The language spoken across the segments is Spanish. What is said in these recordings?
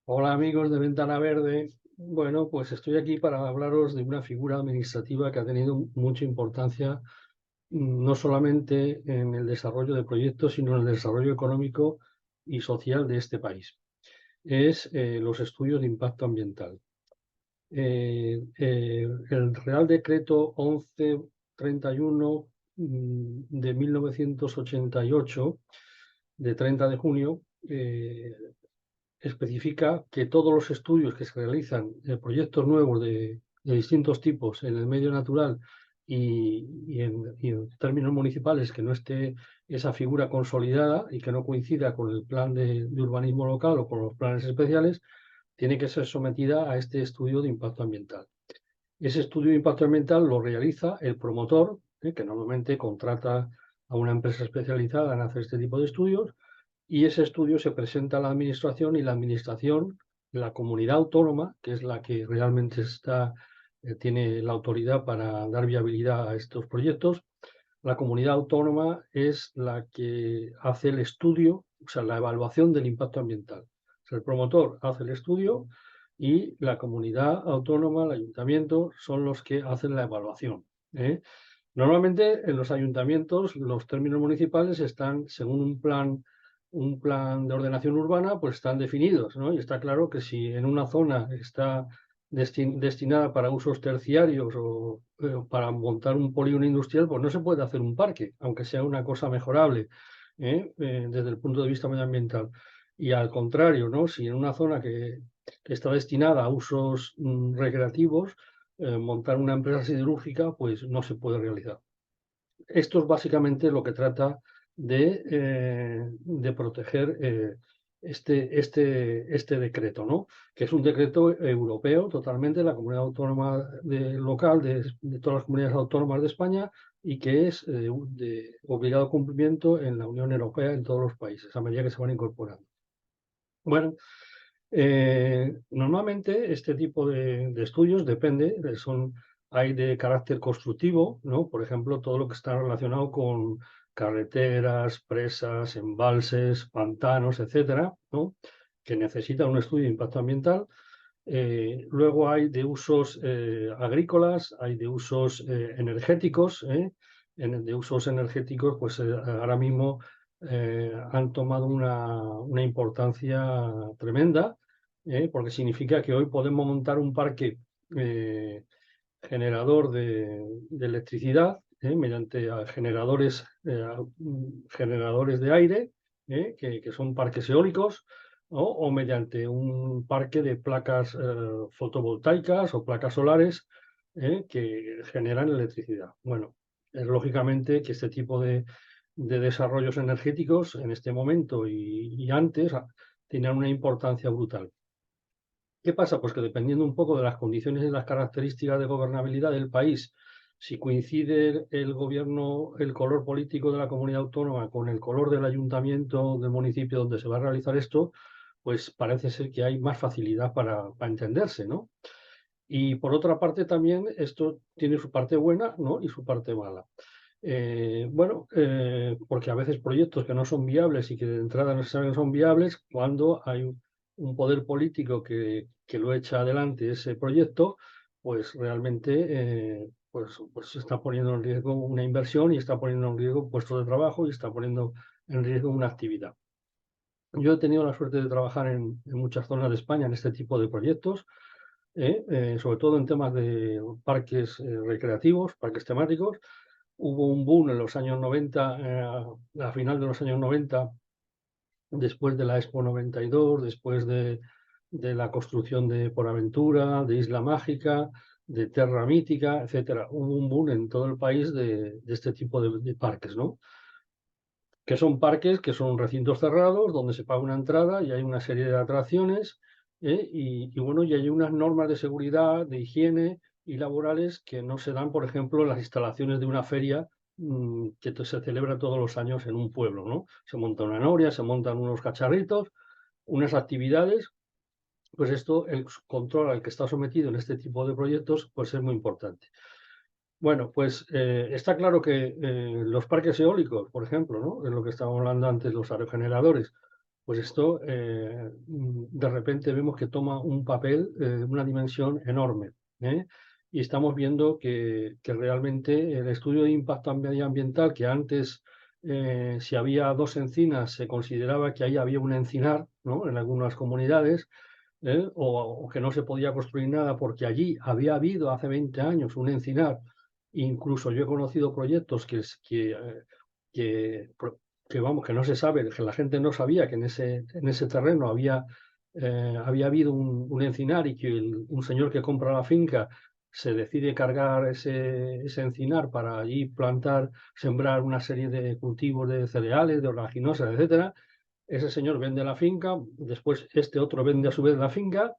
Hola amigos de Ventana Verde. Bueno, pues estoy aquí para hablaros de una figura administrativa que ha tenido mucha importancia, no solamente en el desarrollo de proyectos, sino en el desarrollo económico y social de este país. Es los estudios de impacto ambiental. El Real Decreto 1131 de 1988, de 30 de junio, especifica que todos los estudios que se realizan de proyectos nuevos de distintos tipos en el medio natural y en términos municipales que no esté esa figura consolidada y que no coincida con el plan de urbanismo local o con los planes especiales, tiene que ser sometida a este estudio de impacto ambiental. Ese estudio de impacto ambiental lo realiza el promotor, que normalmente contrata a una empresa especializada en hacer este tipo de estudios, y ese estudio se presenta a la administración y la administración, la comunidad autónoma, que es la que realmente tiene la autoridad para dar viabilidad a estos proyectos, la comunidad autónoma es la que hace el estudio, o sea, la evaluación del impacto ambiental. O sea, el promotor hace el estudio y la comunidad autónoma, el ayuntamiento, son los que hacen la evaluación, ¿eh? Normalmente en los ayuntamientos los términos municipales están, según un plan de ordenación urbana, pues están definidos, ¿no? Y está claro que si en una zona está destinada para usos terciarios o para montar un polígono industrial, pues no se puede hacer un parque, aunque sea una cosa mejorable, desde el punto de vista medioambiental. Y al contrario, ¿no? Si en una zona que está destinada a usos recreativos, montar una empresa siderúrgica, pues no se puede realizar. Esto es básicamente lo que trata de proteger este decreto, ¿no? Que es un decreto europeo totalmente, la comunidad autónoma local de todas las comunidades autónomas de España y que es de obligado cumplimiento en la Unión Europea en todos los países, a medida que se van incorporando. Bueno, normalmente este tipo de estudios depende, hay de carácter constructivo, ¿no? Por ejemplo, todo lo que está relacionado con carreteras, presas, embalses, pantanos, etcétera, ¿no? Que necesitan un estudio de impacto ambiental. Luego hay de usos agrícolas, hay de usos energéticos, ¿eh? De usos energéticos, pues ahora mismo han tomado una importancia tremenda, porque significa que hoy podemos montar un parque eh, generador de electricidad mediante generadores de aire, que son parques eólicos, o mediante un parque de placas fotovoltaicas o placas solares que generan electricidad. Bueno, es lógicamente que este tipo de desarrollos energéticos en este momento y antes tenían una importancia brutal. ¿Qué pasa? Pues que dependiendo un poco de las condiciones y las características de gobernabilidad del país, si coincide el gobierno, el color político de la comunidad autónoma con el color del ayuntamiento, del municipio donde se va a realizar esto, pues parece ser que hay más facilidad para entenderse, ¿no? Y por otra parte también esto tiene su parte buena, ¿no? Y su parte mala. Porque a veces proyectos que no son viables y que de entrada no se saben que son viables, cuando hay un poder político que lo echa adelante ese proyecto, pues realmente pues se está poniendo en riesgo una inversión y está poniendo en riesgo puestos de trabajo y está poniendo en riesgo una actividad. Yo he tenido la suerte de trabajar en muchas zonas de España en este tipo de proyectos, sobre todo en temas de parques recreativos, parques temáticos. Hubo un boom en los años 90, a final de los años 90, después de la Expo 92, después de la construcción de Por Aventura, de Isla Mágica, de Terra Mítica, etcétera. Hubo un boom en todo el país de este tipo de parques, ¿no? Que son parques que son recintos cerrados, donde se paga una entrada y hay una serie de atracciones, y bueno, y hay unas normas de seguridad, de higiene y laborales que no se dan, por ejemplo, en las instalaciones de una feria se celebra todos los años en un pueblo, ¿no? Se monta una noria, se montan unos cacharritos, unas actividades, pues esto, el control al que está sometido en este tipo de proyectos, pues es muy importante. Bueno, pues está claro que los parques eólicos, por ejemplo, ¿no? Es lo que estábamos hablando antes, los aerogeneradores, pues esto de repente vemos que toma un papel, una dimensión enorme, ¿eh? Y estamos viendo que realmente el estudio de impacto medioambiental, que antes si había dos encinas se consideraba que ahí había un encinar, ¿no? En algunas comunidades, o que no se podía construir nada porque allí había habido hace 20 años un encinar. Incluso yo he conocido proyectos que, vamos, que no se sabe, que la gente no sabía que en ese terreno había habido un encinar, y que un señor que compra la finca se decide cargar ese encinar para allí plantar, sembrar una serie de cultivos de cereales, de oleaginosas, etcétera. Ese señor vende la finca, después este otro vende a su vez la finca,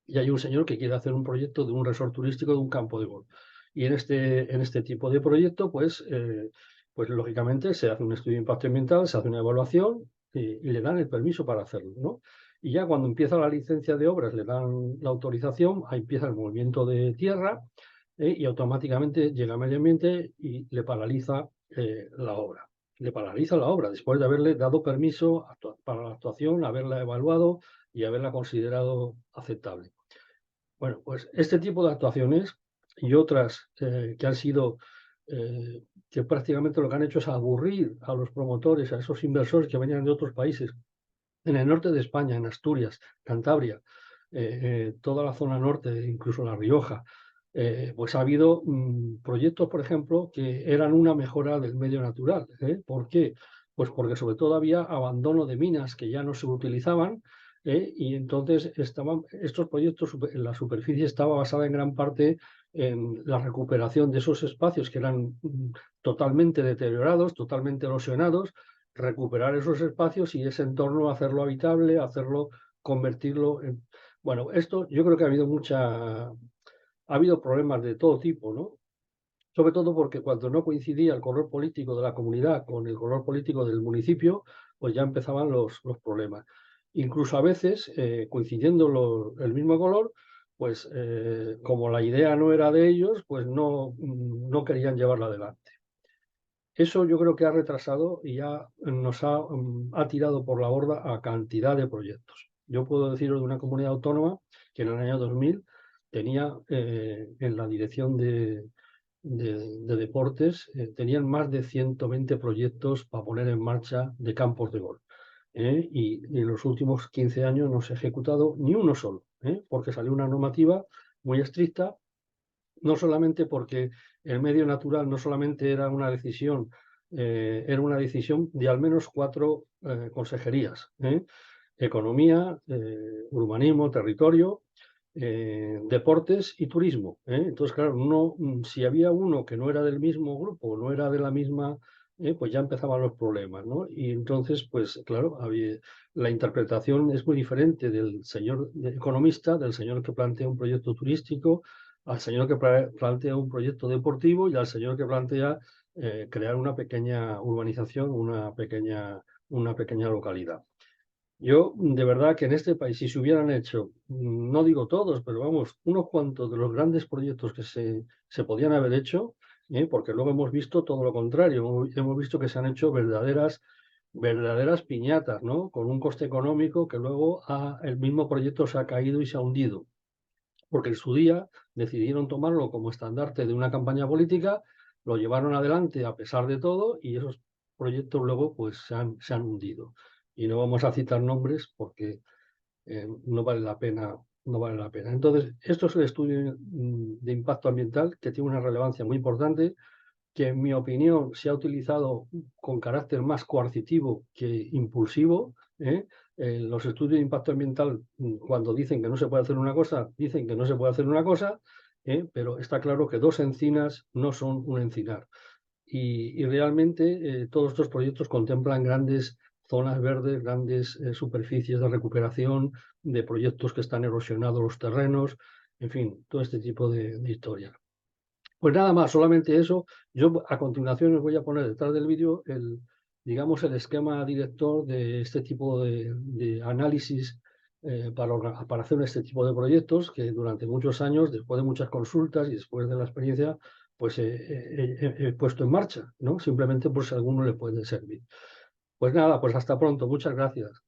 y hay un señor que quiere hacer un proyecto de un resort turístico, de un campo de golf. Y en este tipo de proyecto, pues lógicamente se hace un estudio de impacto ambiental, se hace una evaluación y le dan el permiso para hacerlo, ¿no? Y ya cuando empieza la licencia de obras, le dan la autorización, ahí empieza el movimiento de tierra, y automáticamente llega Medio Ambiente y le paraliza la obra. Le paraliza la obra después de haberle dado permiso para la actuación, haberla evaluado y haberla considerado aceptable. Bueno, pues este tipo de actuaciones y otras que han sido, que prácticamente lo que han hecho es aburrir a los promotores, a esos inversores que venían de otros países, en el norte de España, en Asturias, Cantabria, toda la zona norte, incluso La Rioja, pues ha habido proyectos, por ejemplo, que eran una mejora del medio natural. ¿Por qué? Pues porque sobre todo había abandono de minas que ya no se utilizaban, y entonces estos proyectos, la superficie estaba basada en gran parte en la recuperación de esos espacios que eran totalmente deteriorados, totalmente erosionados, recuperar esos espacios y ese entorno, hacerlo habitable, convertirlo en... Bueno, esto yo creo que ha habido problemas de todo tipo, ¿no? Sobre todo porque cuando no coincidía el color político de la comunidad con el color político del municipio, pues ya empezaban los problemas. Incluso a veces, coincidiendo el mismo color, pues como la idea no era de ellos, pues no querían llevarla adelante. Eso yo creo que ha retrasado y nos ha tirado por la borda a cantidad de proyectos. Yo puedo deciros de una comunidad autónoma que en el año 2000 tenía en la dirección de deportes, tenían más de 120 proyectos para poner en marcha de campos de golf. Y en los últimos 15 años no se ha ejecutado ni uno solo, porque salió una normativa muy estricta, no solamente porque el medio natural no solamente era una decisión de al menos 4 consejerías: Economía, Urbanismo, Territorio, Deportes y Turismo. Entonces, claro, si había uno que no era del mismo grupo, no era de la misma, pues ya empezaban los problemas, ¿no? Y entonces, pues claro, la interpretación es muy diferente del señor economista, del señor que plantea un proyecto turístico, al señor que plantea un proyecto deportivo y al señor que plantea crear una pequeña urbanización, una pequeña localidad. Yo, de verdad que en este país, si se hubieran hecho, no digo todos, pero vamos, unos cuantos de los grandes proyectos que se podían haber hecho, porque luego hemos visto todo lo contrario, hemos visto que se han hecho verdaderas piñatas, ¿no? Con un coste económico que luego el mismo proyecto se ha caído y se ha hundido, porque en su día decidieron tomarlo como estandarte de una campaña política, lo llevaron adelante a pesar de todo y esos proyectos luego pues se han hundido. Y no vamos a citar nombres porque no vale la pena, no vale la pena. Entonces, esto es el estudio de impacto ambiental, que tiene una relevancia muy importante, que en mi opinión se ha utilizado con carácter más coercitivo que impulsivo. Los estudios de impacto ambiental, cuando dicen que no se puede hacer una cosa, dicen que no se puede hacer una cosa, pero está claro que 2 encinas no son un encinar. Y realmente todos estos proyectos contemplan grandes zonas verdes, grandes superficies de recuperación, de proyectos que están erosionados los terrenos, en fin, todo este tipo de historias. Pues nada más, solamente eso. Yo a continuación os voy a poner detrás del vídeo digamos, el esquema director de este tipo de análisis para hacer este tipo de proyectos que durante muchos años, después de muchas consultas y después de la experiencia, pues he puesto en marcha, ¿no? Simplemente por si a alguno le puede servir. Pues nada, pues hasta pronto. Muchas gracias.